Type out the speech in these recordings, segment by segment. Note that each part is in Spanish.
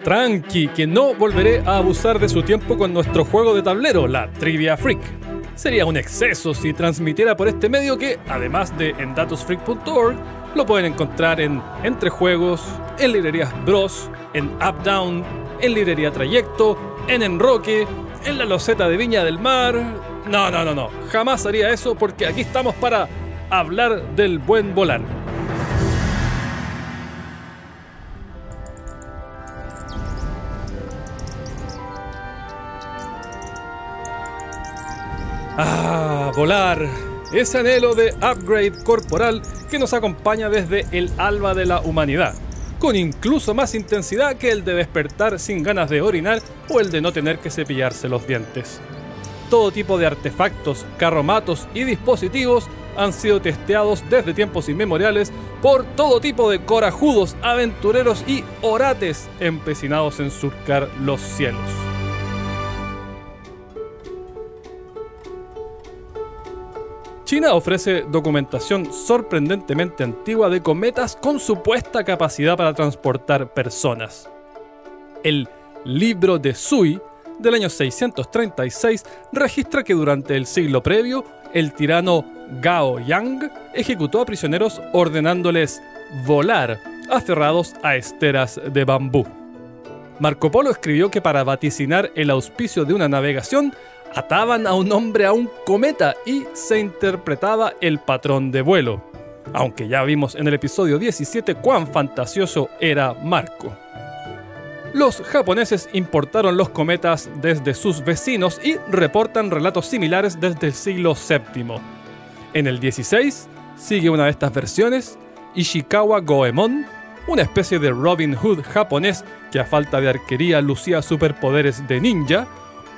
Tranqui, que no volveré a abusar de su tiempo con nuestro juego de tablero, la Trivia Freak. Sería un exceso si transmitiera por este medio que, además de en datosfreak.org, lo pueden encontrar en Entre Juegos, en Librerías Bros, en Updown, en Librería Trayecto, en Enroque, en la Loseta de Viña del Mar. No. Jamás haría eso porque aquí estamos para hablar del buen volar. Volar. Ese anhelo de upgrade corporal que nos acompaña desde el alba de la humanidad, con incluso más intensidad que el de despertar sin ganas de orinar o el de no tener que cepillarse los dientes. Todo tipo de artefactos, carromatos y dispositivos han sido testeados desde tiempos inmemoriales por todo tipo de corajudos, aventureros y orates empecinados en surcar los cielos. China ofrece documentación sorprendentemente antigua de cometas con supuesta capacidad para transportar personas. El Libro de Sui, del año 636, registra que durante el siglo previo, el tirano Gao Yang ejecutó a prisioneros ordenándoles volar, aferrados a esteras de bambú. Marco Polo escribió que para vaticinar el auspicio de una navegación, ataban a un hombre a un cometa y se interpretaba el patrón de vuelo, aunque ya vimos en el episodio 17 cuán fantasioso era Marco. Los japoneses importaron los cometas desde sus vecinos y reportan relatos similares desde el siglo VII. En el 16 sigue una de estas versiones, Ishikawa Goemon, una especie de Robin Hood japonés que a falta de arquería lucía superpoderes de ninja,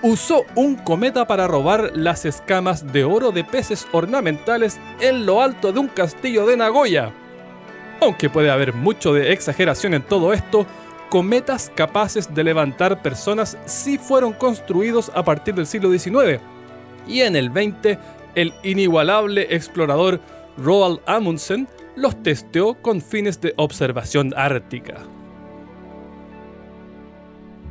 usó un cometa para robar las escamas de oro de peces ornamentales en lo alto de un castillo de Nagoya. Aunque puede haber mucho de exageración en todo esto, cometas capaces de levantar personas sí fueron construidos a partir del siglo XIX. Y en el 20, el inigualable explorador Roald Amundsen los testeó con fines de observación ártica.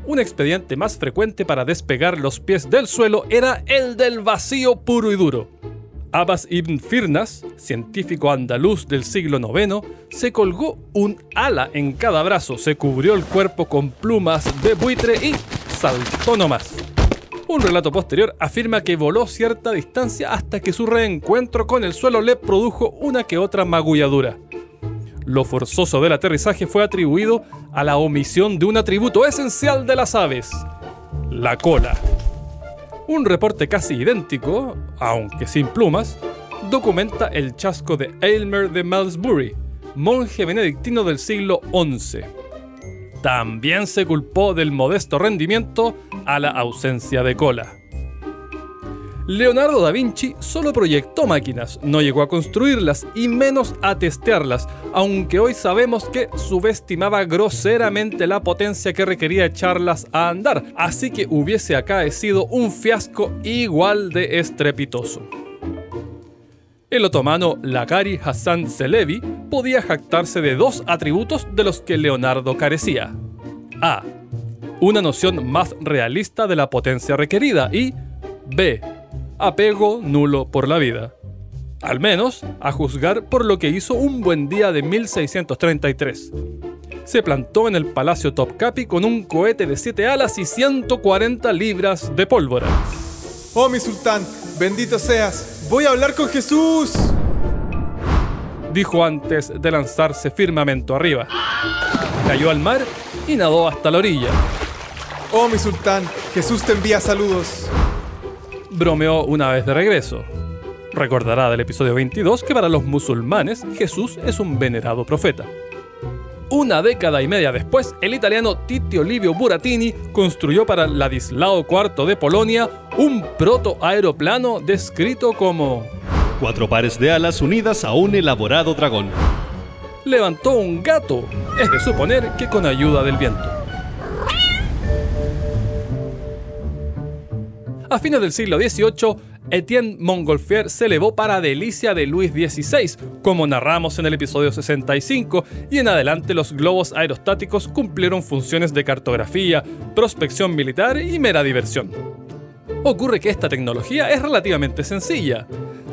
Un expediente más frecuente para despegar los pies del suelo era el del vacío puro y duro. Abbas ibn Firnas, científico andaluz del siglo IX, se colgó un ala en cada brazo, se cubrió el cuerpo con plumas de buitre y saltó nomás. Un relato posterior afirma que voló cierta distancia hasta que su reencuentro con el suelo le produjo una que otra magulladura. Lo forzoso del aterrizaje fue atribuido a la omisión de un atributo esencial de las aves: la cola. Un reporte casi idéntico, aunque sin plumas, documenta el chasco de Aylmer de Malmesbury, monje benedictino del siglo XI. También se culpó del modesto rendimiento a la ausencia de cola. Leonardo da Vinci solo proyectó máquinas, no llegó a construirlas y menos a testearlas, aunque hoy sabemos que subestimaba groseramente la potencia que requería echarlas a andar, así que hubiese acaecido un fiasco igual de estrepitoso. El otomano Lagari Hassan Celebi podía jactarse de dos atributos de los que Leonardo carecía. A. Una noción más realista de la potencia requerida y B. Apego nulo por la vida. Al menos, a juzgar por lo que hizo un buen día de 1633. Se plantó en el Palacio Topkapi con un cohete de 7 alas y 140 libras de pólvora. ¡Oh, mi sultán! ¡Bendito seas! ¡Voy a hablar con Jesús!, dijo antes de lanzarse firmamento arriba. Cayó al mar y nadó hasta la orilla. ¡Oh, mi sultán! ¡Jesús te envía saludos! Bromeó una vez de regreso. Recordará del episodio 22 que para los musulmanes Jesús es un venerado profeta. Una década y media después, el italiano Tito Livio Buratini construyó para Ladislao IV de Polonia un protoaeroplano descrito como 4 pares de alas unidas a un elaborado dragón. Levantó un gato, es de suponer que con ayuda del viento. A fines del siglo XVIII, Étienne Montgolfier se elevó para delicia de Luis XVI, como narramos en el episodio 65, y en adelante los globos aerostáticos cumplieron funciones de cartografía, prospección militar y mera diversión. Ocurre que esta tecnología es relativamente sencilla,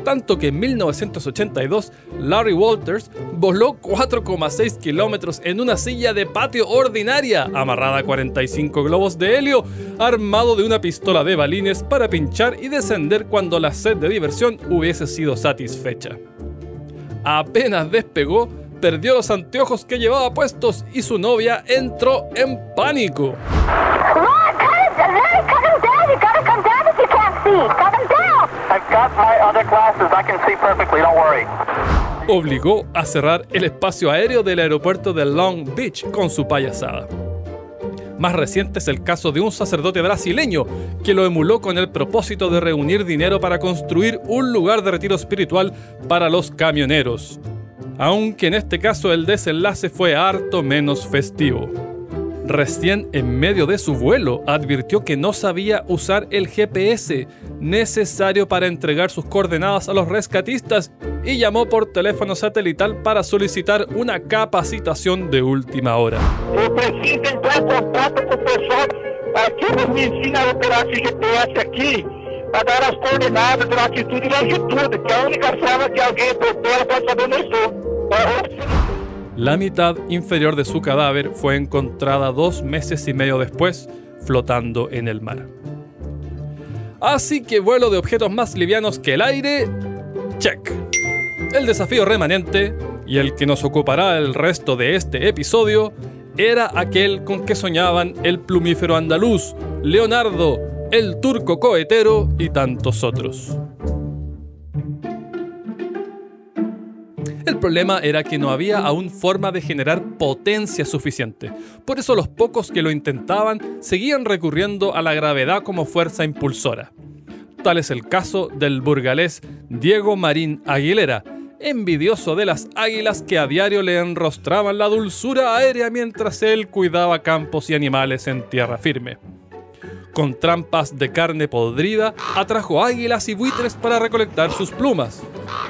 tanto que en 1982 Larry Walters voló 4,6 kilómetros en una silla de patio ordinaria, amarrada a 45 globos de helio, armado de una pistola de balines para pinchar y descender cuando la sed de diversión hubiese sido satisfecha. Apenas despegó, perdió los anteojos que llevaba puestos y su novia entró en pánico. Obligó a cerrar el espacio aéreo del aeropuerto de Long Beach con su payasada. Más reciente es el caso de un sacerdote brasileño que lo emuló con el propósito de reunir dinero para construir un lugar de retiro espiritual para los camioneros, aunque en este caso el desenlace fue harto menos festivo. Recién en medio de su vuelo advirtió que no sabía usar el GPS necesario para entregar sus coordenadas a los rescatistas y llamó por teléfono satelital para solicitar una capacitación de última hora. Eu preciso entrar em contato com o pessoal para que eles me ensinem a operar esse GPS aqui, para dar as coordenadas, latitude e longitude, que é a única forma que alguém opera pode saber onde eu estou. La mitad inferior de su cadáver fue encontrada 2 meses y medio después, flotando en el mar. Así que vuelo de objetos más livianos que el aire, check. El desafío remanente, y el que nos ocupará el resto de este episodio, era aquel con que soñaban el plumífero andaluz, Leonardo, el turco cohetero y tantos otros. El problema era que no había aún forma de generar potencia suficiente. Por eso los pocos que lo intentaban seguían recurriendo a la gravedad como fuerza impulsora. Tal es el caso del burgalés Diego Marín Aguilera, envidioso de las águilas que a diario le enrostraban la dulzura aérea mientras él cuidaba campos y animales en tierra firme. Con trampas de carne podrida, atrajo águilas y buitres para recolectar sus plumas.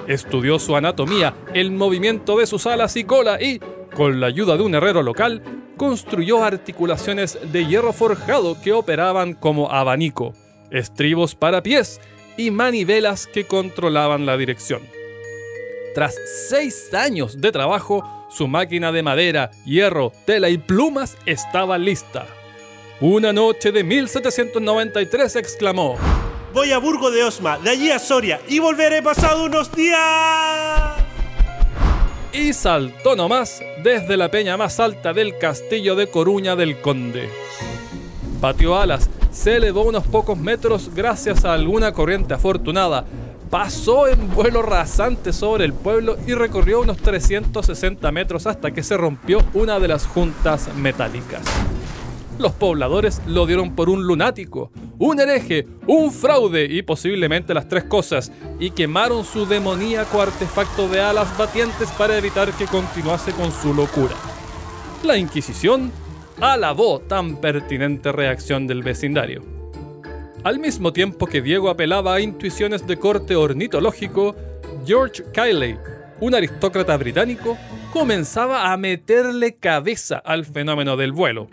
Estudió su anatomía, el movimiento de sus alas y cola y, con la ayuda de un herrero local, construyó articulaciones de hierro forjado que operaban como abanico, estribos para pies y manivelas que controlaban la dirección. Tras 6 años de trabajo, su máquina de madera, hierro, tela y plumas estaba lista. Una noche de 1793 exclamó: voy a Burgo de Osma, de allí a Soria, y volveré pasado unos días. Y saltó nomás desde la peña más alta del castillo de Coruña del Conde. Batió alas, se elevó unos pocos metros gracias a alguna corriente afortunada, pasó en vuelo rasante sobre el pueblo y recorrió unos 360 metros hasta que se rompió una de las juntas metálicas. Los pobladores lo dieron por un lunático, un hereje, un fraude y posiblemente las 3 cosas, y quemaron su demoníaco artefacto de alas batientes para evitar que continuase con su locura. La Inquisición alabó tan pertinente reacción del vecindario. Al mismo tiempo que Diego apelaba a intuiciones de corte ornitológico, George Cayley, un aristócrata británico, comenzaba a meterle cabeza al fenómeno del vuelo.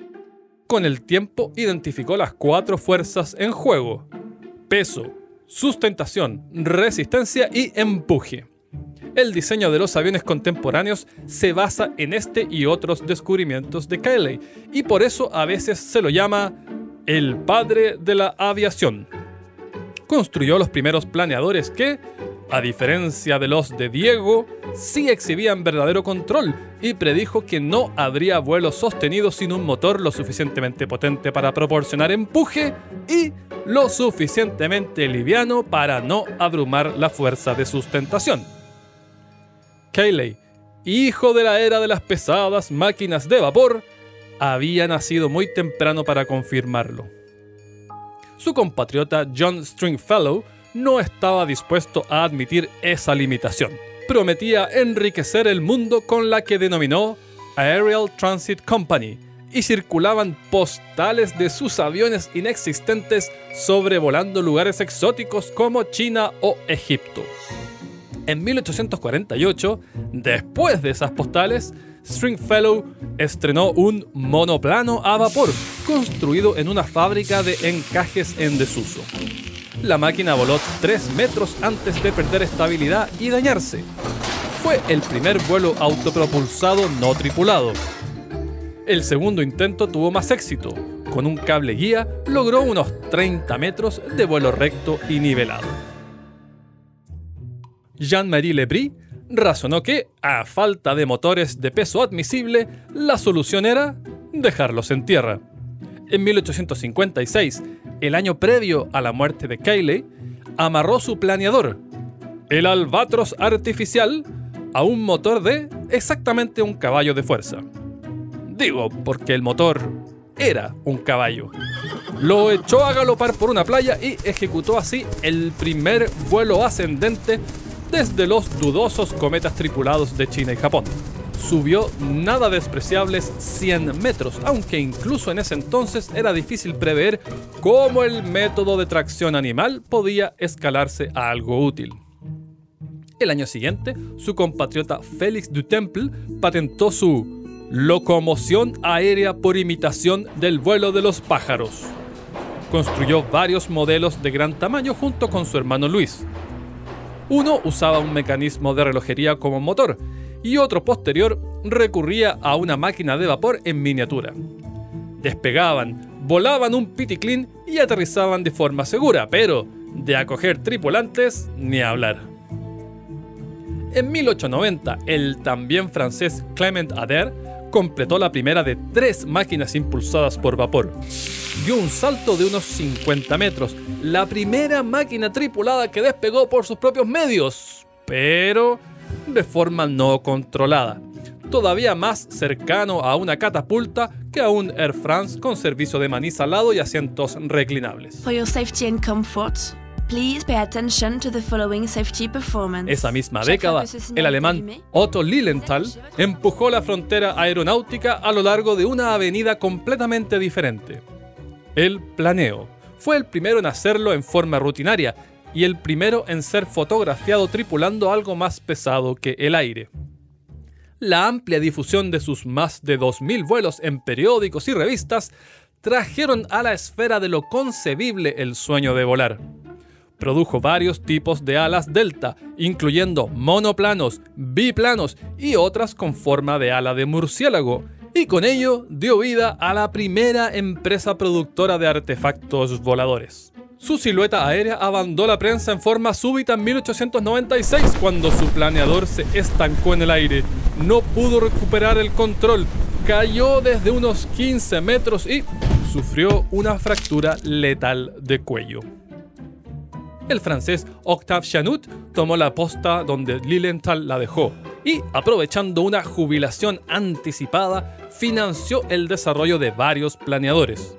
Con el tiempo identificó las 4 fuerzas en juego: peso, sustentación, resistencia y empuje. El diseño de los aviones contemporáneos se basa en este y otros descubrimientos de Cayley, y por eso a veces se lo llama el padre de la aviación. Construyó los primeros planeadores que, a diferencia de los de Diego, sí exhibían verdadero control, y predijo que no habría vuelo sostenido sin un motor lo suficientemente potente para proporcionar empuje y lo suficientemente liviano para no abrumar la fuerza de sustentación. Cayley, hijo de la era de las pesadas máquinas de vapor, había nacido muy temprano para confirmarlo. Su compatriota John Stringfellow no estaba dispuesto a admitir esa limitación. Prometía enriquecer el mundo con la que denominó Aerial Transit Company y circulaban postales de sus aviones inexistentes sobrevolando lugares exóticos como China o Egipto. En 1848, después de esas postales, Stringfellow estrenó un monoplano a vapor construido en una fábrica de encajes en desuso. La máquina voló 3 metros antes de perder estabilidad y dañarse. Fue el primer vuelo autopropulsado no tripulado. El segundo intento tuvo más éxito. Con un cable guía logró unos 30 metros de vuelo recto y nivelado. Jean-Marie Le Bris razonó que, a falta de motores de peso admisible, la solución era dejarlos en tierra. En 1856, el año previo a la muerte de Cayley, amarró su planeador, el Albatros artificial, a un motor de exactamente un caballo de fuerza. Digo, porque el motor era un caballo. Lo echó a galopar por una playa y ejecutó así el primer vuelo ascendente desde los dudosos cometas tripulados de China y Japón. Subió nada despreciables 100 metros, aunque incluso en ese entonces era difícil prever cómo el método de tracción animal podía escalarse a algo útil. El año siguiente, su compatriota Félix du Temple patentó su locomoción aérea por imitación del vuelo de los pájaros. Construyó varios modelos de gran tamaño junto con su hermano Luis. Uno usaba un mecanismo de relojería como motor y otro posterior recurría a una máquina de vapor en miniatura. Despegaban, volaban un piticlín y aterrizaban de forma segura, pero de acoger tripulantes ni hablar. En 1890, el también francés Clement Ader completó la primera de 3 máquinas impulsadas por vapor. Dio un salto de unos 50 metros, la primera máquina tripulada que despegó por sus propios medios, pero de forma no controlada, todavía más cercano a una catapulta que a un Air France con servicio de maní salado y asientos reclinables. For your safety and comfort, please pay attention to the following safety performance. Esa misma década, el alemán Otto Lilienthal empujó la frontera aeronáutica a lo largo de una avenida completamente diferente. El planeo. Fue el primero en hacerlo en forma rutinaria y el primero en ser fotografiado tripulando algo más pesado que el aire. La amplia difusión de sus más de 2000 vuelos en periódicos y revistas trajeron a la esfera de lo concebible el sueño de volar. Produjo varios tipos de alas delta, incluyendo monoplanos, biplanos y otras con forma de ala de murciélago, y con ello dio vida a la primera empresa productora de artefactos voladores. Su silueta aérea abandonó la prensa en forma súbita en 1896 cuando su planeador se estancó en el aire. No pudo recuperar el control, cayó desde unos 15 metros y sufrió una fractura letal de cuello. El francés Octave Chanute tomó la posta donde Lilienthal la dejó y, aprovechando una jubilación anticipada, financió el desarrollo de varios planeadores.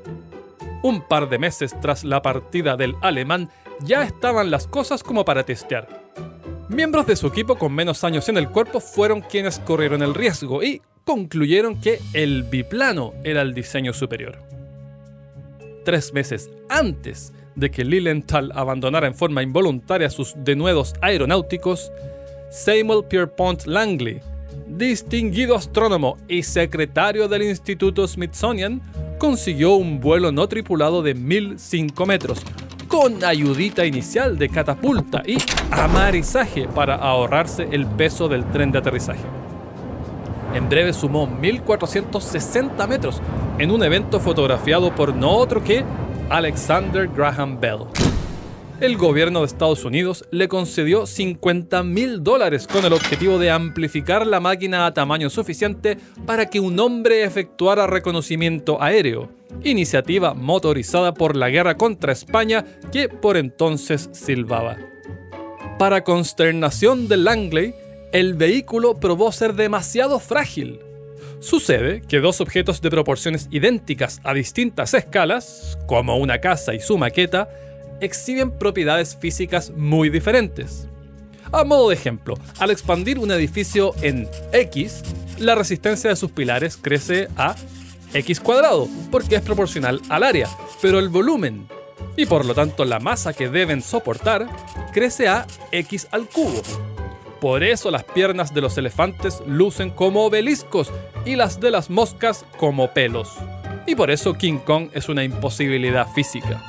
Un par de meses tras la partida del alemán, ya estaban las cosas como para testear. Miembros de su equipo con menos años en el cuerpo fueron quienes corrieron el riesgo y concluyeron que el biplano era el diseño superior. 3 meses antes de que Lilienthal abandonara en forma involuntaria sus denuedos aeronáuticos, Samuel Pierpont Langley, distinguido astrónomo y secretario del Instituto Smithsonian, consiguió un vuelo no tripulado de 1005 metros, con ayudita inicial de catapulta y amarizaje para ahorrarse el peso del tren de aterrizaje. En breve sumó 1460 metros en un evento fotografiado por no otro que Alexander Graham Bell. El gobierno de Estados Unidos le concedió $50,000 con el objetivo de amplificar la máquina a tamaño suficiente para que un hombre efectuara reconocimiento aéreo, iniciativa motorizada por la guerra contra España que por entonces silbaba. Para consternación de Langley, el vehículo probó ser demasiado frágil. Sucede que 2 objetos de proporciones idénticas a distintas escalas, como una casa y su maqueta, exhiben propiedades físicas muy diferentes. A modo de ejemplo, al expandir un edificio en X, la resistencia de sus pilares crece a x², porque es proporcional al área, pero el volumen, y por lo tanto la masa que deben soportar, crece a x². Por eso las piernas de los elefantes lucen como obeliscos y las de las moscas como pelos. Y por eso King Kong es una imposibilidad física.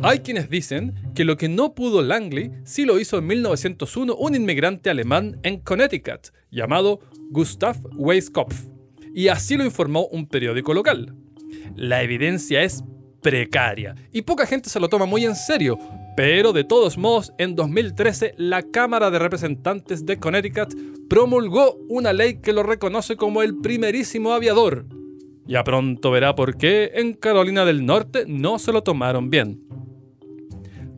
Hay quienes dicen que lo que no pudo Langley sí lo hizo en 1901 un inmigrante alemán en Connecticut llamado Gustav Weiskopf, y así lo informó un periódico local. La evidencia es precaria y poca gente se lo toma muy en serio, pero de todos modos en 2013 la Cámara de Representantes de Connecticut promulgó una ley que lo reconoce como el primerísimo aviador. Ya pronto verá por qué en Carolina del Norte no se lo tomaron bien.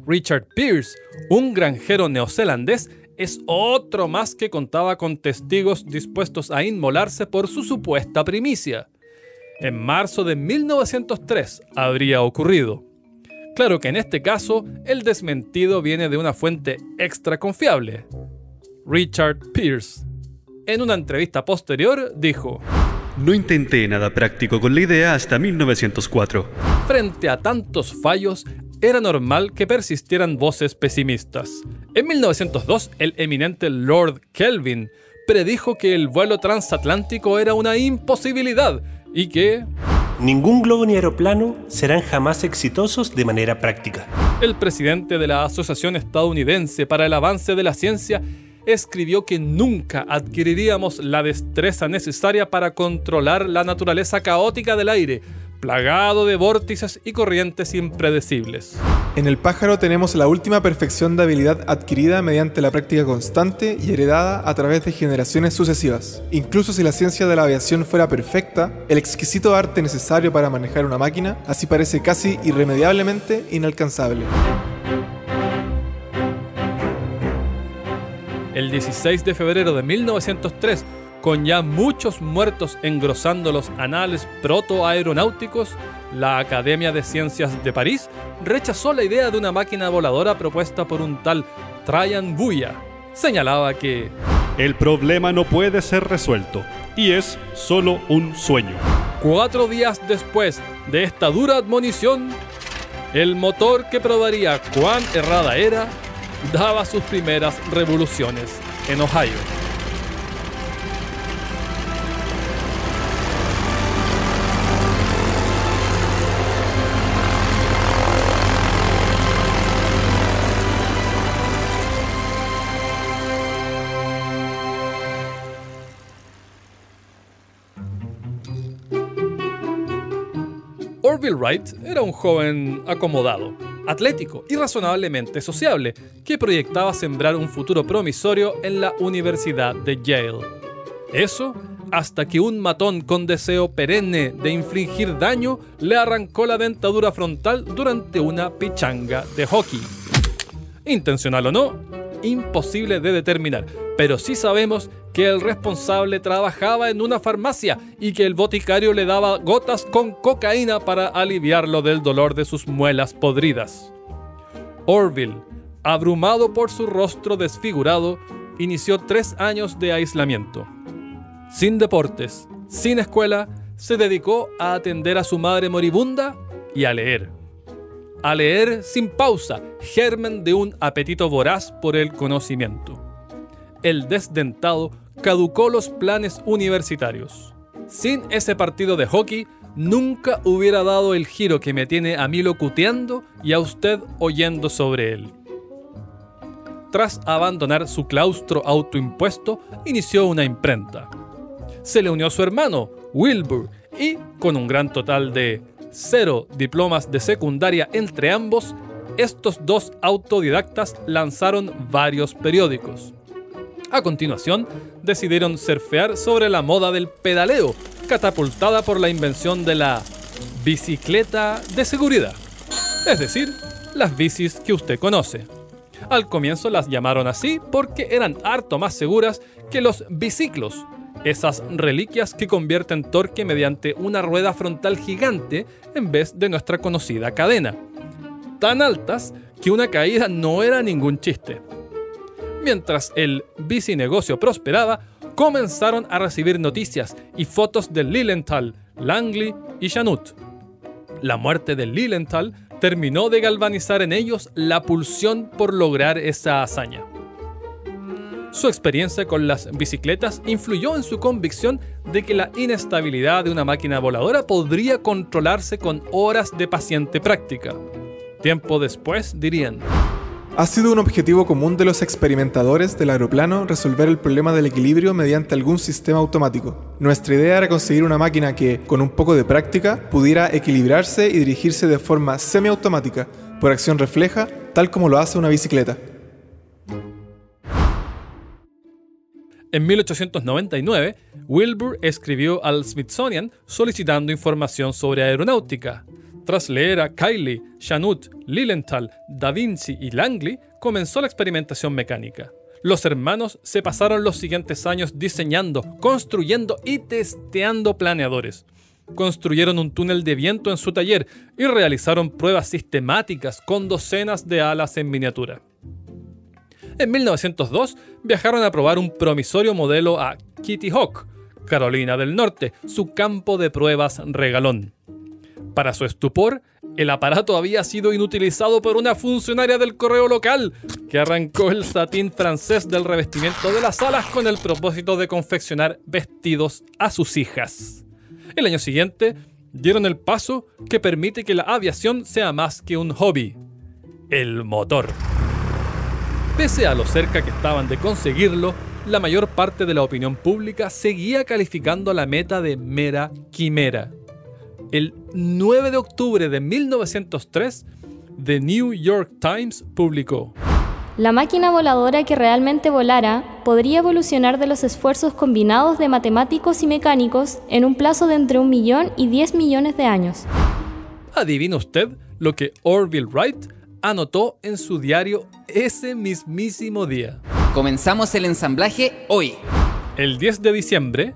Richard Pearse, un granjero neozelandés, es otro más que contaba con testigos dispuestos a inmolarse por su supuesta primicia. En marzo de 1903 habría ocurrido. Claro que en este caso, el desmentido viene de una fuente extra confiable. Richard Pearse, en una entrevista posterior, dijo: No intenté nada práctico con la idea hasta 1904. Frente a tantos fallos, era normal que persistieran voces pesimistas. En 1902, el eminente Lord Kelvin predijo que el vuelo transatlántico era una imposibilidad y que ningún globo ni aeroplano serán jamás exitosos de manera práctica. El presidente de la Asociación Estadounidense para el Avance de la Ciencia escribió que nunca adquiriríamos la destreza necesaria para controlar la naturaleza caótica del aire, plagado de vórtices y corrientes impredecibles. En el pájaro tenemos la última perfección de habilidad adquirida mediante la práctica constante y heredada a través de generaciones sucesivas. Incluso si la ciencia de la aviación fuera perfecta, el exquisito arte necesario para manejar una máquina así parece casi irremediablemente inalcanzable. El 16 de febrero de 1903, con ya muchos muertos engrosando los anales protoaeronáuticos, la Academia de Ciencias de París rechazó la idea de una máquina voladora propuesta por un tal Trajan Bouillat. Señalaba que el problema no puede ser resuelto y es solo un sueño. 4 días después de esta dura admonición, el motor que probaría cuán errada era daba sus primeras revoluciones en Ohio. Orville Wright era un joven acomodado, atlético y razonablemente sociable, que proyectaba sembrar un futuro promisorio en la Universidad de Yale. Eso hasta que un matón con deseo perenne de infligir daño le arrancó la dentadura frontal durante una pichanga de hockey. Intencional o no, imposible de determinar, pero sí sabemos que el responsable trabajaba en una farmacia y que el boticario le daba gotas con cocaína para aliviarlo del dolor de sus muelas podridas. Orville, abrumado por su rostro desfigurado, inició 3 años de aislamiento. Sin deportes, sin escuela, se dedicó a atender a su madre moribunda y a leer. A leer sin pausa, germen de un apetito voraz por el conocimiento. El desdentado caducó los planes universitarios. Sin ese partido de hockey, nunca hubiera dado el giro que me tiene a mí locuteando y a usted oyendo sobre él. Tras abandonar su claustro autoimpuesto, inició una imprenta. Se le unió su hermano, Wilbur, y con un gran total de 0 diplomas de secundaria entre ambos, estos dos autodidactas lanzaron varios periódicos. A continuación, decidieron surfear sobre la moda del pedaleo, catapultada por la invención de la bicicleta de seguridad, es decir, las bicis que usted conoce. Al comienzo las llamaron así porque eran harto más seguras que los biciclos, esas reliquias que convierten torque mediante una rueda frontal gigante en vez de nuestra conocida cadena, tan altas que una caída no era ningún chiste. Mientras el bicinegocio prosperaba, comenzaron a recibir noticias y fotos de Lilienthal, Langley y Chanute. La muerte de Lilienthal terminó de galvanizar en ellos la pulsión por lograr esa hazaña. Su experiencia con las bicicletas influyó en su convicción de que la inestabilidad de una máquina voladora podría controlarse con horas de paciente práctica. Tiempo después dirían: ha sido un objetivo común de los experimentadores del aeroplano resolver el problema del equilibrio mediante algún sistema automático. Nuestra idea era conseguir una máquina que, con un poco de práctica, pudiera equilibrarse y dirigirse de forma semiautomática, por acción refleja, tal como lo hace una bicicleta. En 1899, Wilbur escribió al Smithsonian solicitando información sobre aeronáutica. Tras leer a Cayley, Chanute, Lilienthal, Da Vinci y Langley, comenzó la experimentación mecánica. Los hermanos se pasaron los siguientes años diseñando, construyendo y testeando planeadores. Construyeron un túnel de viento en su taller y realizaron pruebas sistemáticas con docenas de alas en miniatura. En 1902 viajaron a probar un promisorio modelo a Kitty Hawk, Carolina del Norte, su campo de pruebas regalón. Para su estupor, el aparato había sido inutilizado por una funcionaria del correo local, que arrancó el satín francés del revestimiento de las alas con el propósito de confeccionar vestidos a sus hijas. El año siguiente, dieron el paso que permite que la aviación sea más que un hobby: el motor. Pese a lo cerca que estaban de conseguirlo, la mayor parte de la opinión pública seguía calificando la meta de mera quimera. El 9 de octubre de 1903, The New York Times publicó: la máquina voladora que realmente volara podría evolucionar de los esfuerzos combinados de matemáticos y mecánicos en un plazo de entre 1 millón y 10 millones de años. ¿Adivina usted lo que Orville Wright anotó en su diario ese mismísimo día? Comenzamos el ensamblaje hoy. El 10 de diciembre,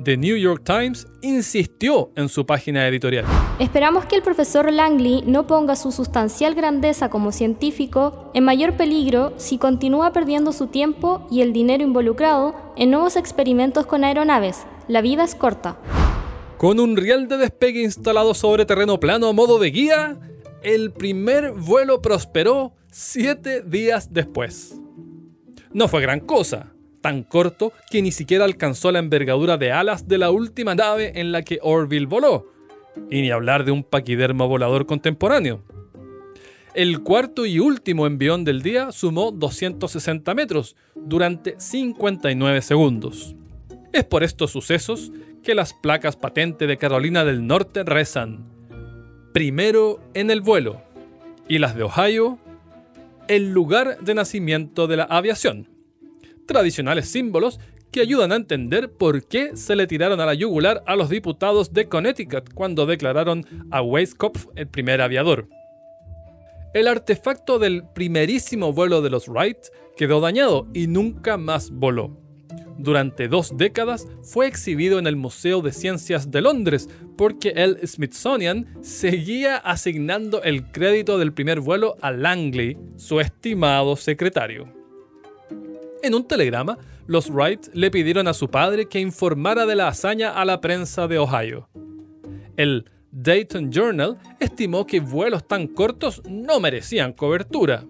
The New York Times insistió en su página editorial: esperamos que el profesor Langley no ponga su sustancial grandeza como científico en mayor peligro si continúa perdiendo su tiempo y el dinero involucrado en nuevos experimentos con aeronaves. La vida es corta. Con un riel de despegue instalado sobre terreno plano a modo de guía, el primer vuelo prosperó 7 días después. No fue gran cosa, tan corto que ni siquiera alcanzó la envergadura de alas de la última nave en la que Orville voló, y ni hablar de un paquidermo volador contemporáneo. El cuarto y último envión del día sumó 260 metros durante 59 segundos. Es por estos sucesos que las placas patente de Carolina del Norte rezan: primero en el vuelo, y las de Ohio, el lugar de nacimiento de la aviación. Tradicionales símbolos que ayudan a entender por qué se le tiraron a la yugular a los diputados de Connecticut cuando declararon a Weisskopf el primer aviador. El artefacto del primerísimo vuelo de los Wright quedó dañado y nunca más voló. Durante 2 décadas fue exhibido en el Museo de Ciencias de Londres porque el Smithsonian seguía asignando el crédito del primer vuelo a Langley, su estimado secretario. En un telegrama, los Wright le pidieron a su padre que informara de la hazaña a la prensa de Ohio. El Dayton Journal estimó que vuelos tan cortos no merecían cobertura.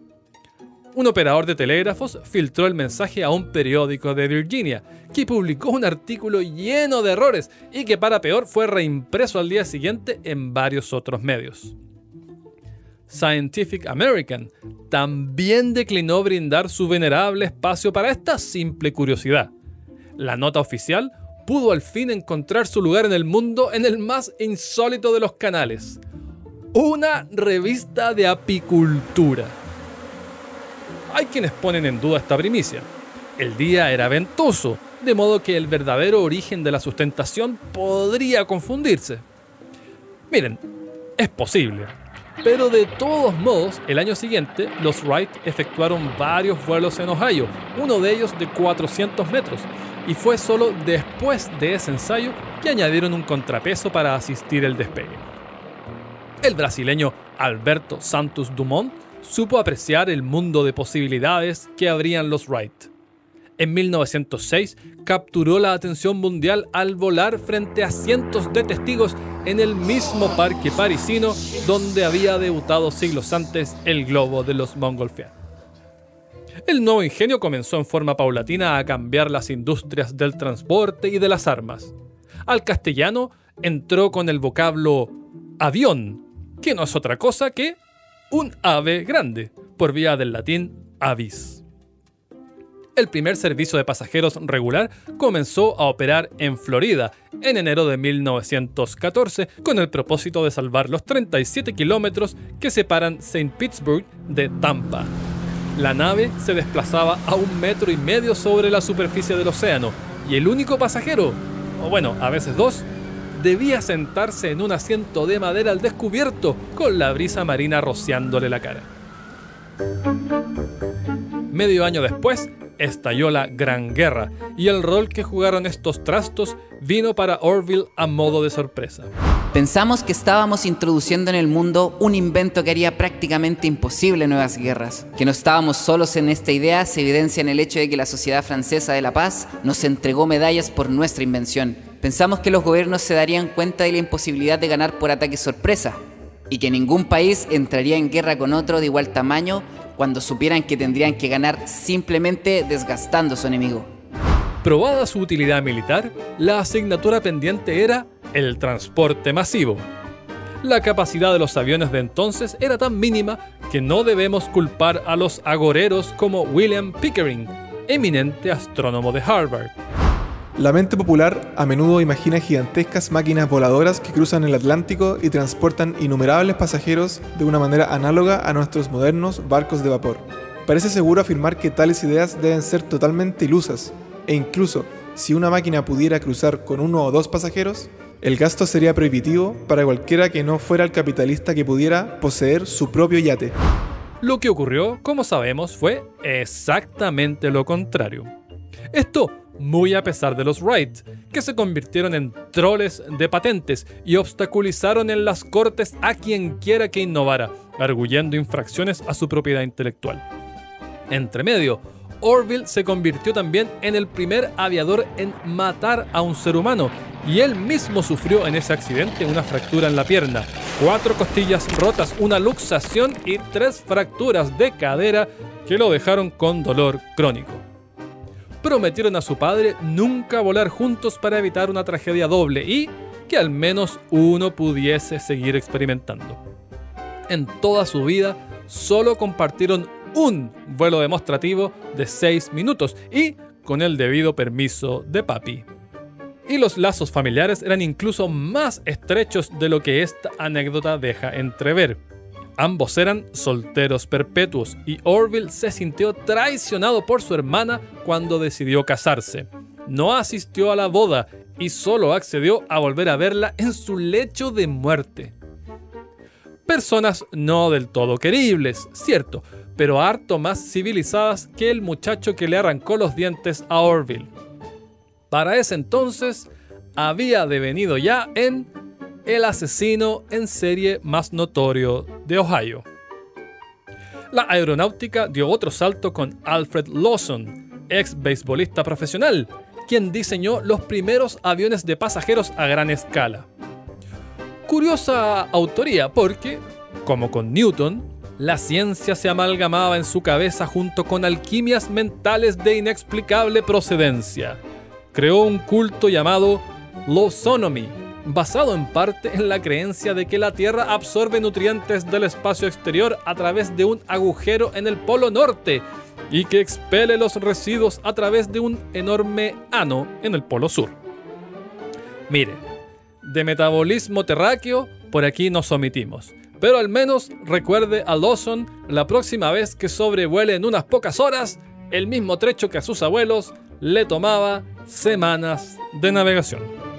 Un operador de telégrafos filtró el mensaje a un periódico de Virginia, que publicó un artículo lleno de errores y que para peor fue reimpreso al día siguiente en varios otros medios. Scientific American también declinó brindar su venerable espacio para esta simple curiosidad. La nota oficial pudo al fin encontrar su lugar en el mundo en el más insólito de los canales: una revista de apicultura. Hay quienes ponen en duda esta primicia. El día era ventoso, de modo que el verdadero origen de la sustentación podría confundirse. Miren, es posible. Pero de todos modos, el año siguiente, los Wright efectuaron varios vuelos en Ohio, uno de ellos de 400 metros, y fue solo después de ese ensayo que añadieron un contrapeso para asistir el despegue. El brasileño Alberto Santos Dumont supo apreciar el mundo de posibilidades que abrían los Wright. En 1906 capturó la atención mundial al volar frente a cientos de testigos en el mismo parque parisino donde había debutado siglos antes el globo de los Montgolfier. El nuevo ingenio comenzó en forma paulatina a cambiar las industrias del transporte y de las armas. Al castellano entró con el vocablo avión, que no es otra cosa que un ave grande, por vía del latín avis. El primer servicio de pasajeros regular comenzó a operar en Florida en enero de 1914 con el propósito de salvar los 37 kilómetros que separan St. Petersburg de Tampa. La nave se desplazaba a 1,5 metros sobre la superficie del océano y el único pasajero, o bueno, a veces dos, debía sentarse en un asiento de madera al descubierto con la brisa marina rociándole la cara. Medio año después, estalló la Gran Guerra y el rol que jugaron estos trastos vino para Orville a modo de sorpresa. Pensamos que estábamos introduciendo en el mundo un invento que haría prácticamente imposible nuevas guerras. Que no estábamos solos en esta idea se evidencia en el hecho de que la Sociedad Francesa de la Paz nos entregó medallas por nuestra invención. Pensamos que los gobiernos se darían cuenta de la imposibilidad de ganar por ataque sorpresa y que ningún país entraría en guerra con otro de igual tamaño cuando supieran que tendrían que ganar simplemente desgastando a su enemigo. Probada su utilidad militar, la asignatura pendiente era el transporte masivo. La capacidad de los aviones de entonces era tan mínima que no debemos culpar a los agoreros como William Pickering, eminente astrónomo de Harvard. La mente popular a menudo imagina gigantescas máquinas voladoras que cruzan el Atlántico y transportan innumerables pasajeros de una manera análoga a nuestros modernos barcos de vapor. Parece seguro afirmar que tales ideas deben ser totalmente ilusas, e incluso si una máquina pudiera cruzar con 1 o 2 pasajeros, el gasto sería prohibitivo para cualquiera que no fuera el capitalista que pudiera poseer su propio yate. Lo que ocurrió, como sabemos, fue exactamente lo contrario. Esto muy a pesar de los Wright, que se convirtieron en troles de patentes y obstaculizaron en las cortes a quien quiera que innovara, arguyendo infracciones a su propiedad intelectual. Entre medio, Orville se convirtió también en el primer aviador en matar a un ser humano, y él mismo sufrió en ese accidente una fractura en la pierna, 4 costillas rotas, una luxación y 3 fracturas de cadera que lo dejaron con dolor crónico. Prometieron a su padre nunca volar juntos para evitar una tragedia doble y que al menos uno pudiese seguir experimentando. En toda su vida solo compartieron un vuelo demostrativo de 6 minutos y con el debido permiso de papi. Y los lazos familiares eran incluso más estrechos de lo que esta anécdota deja entrever. Ambos eran solteros perpetuos y Orville se sintió traicionado por su hermana cuando decidió casarse. No asistió a la boda y solo accedió a volver a verla en su lecho de muerte. Personas no del todo queribles, cierto, pero harto más civilizadas que el muchacho que le arrancó los dientes a Orville. Para ese entonces había devenido ya en el asesino en serie más notorio de Ohio. La aeronáutica dio otro salto con Alfred Lawson, ex beisbolista profesional, quien diseñó los primeros aviones de pasajeros a gran escala. Curiosa autoría porque, como con Newton, la ciencia se amalgamaba en su cabeza junto con alquimias mentales de inexplicable procedencia. Creó un culto llamado Lawsonomy, basado en parte en la creencia de que la Tierra absorbe nutrientes del espacio exterior a través de un agujero en el polo norte y que expele los residuos a través de un enorme ano en el polo sur. Mire, de metabolismo terráqueo por aquí nos omitimos, pero al menos recuerde a Lawson la próxima vez que sobrevuele en unas pocas horas el mismo trecho que a sus abuelos le tomaba semanas de navegación.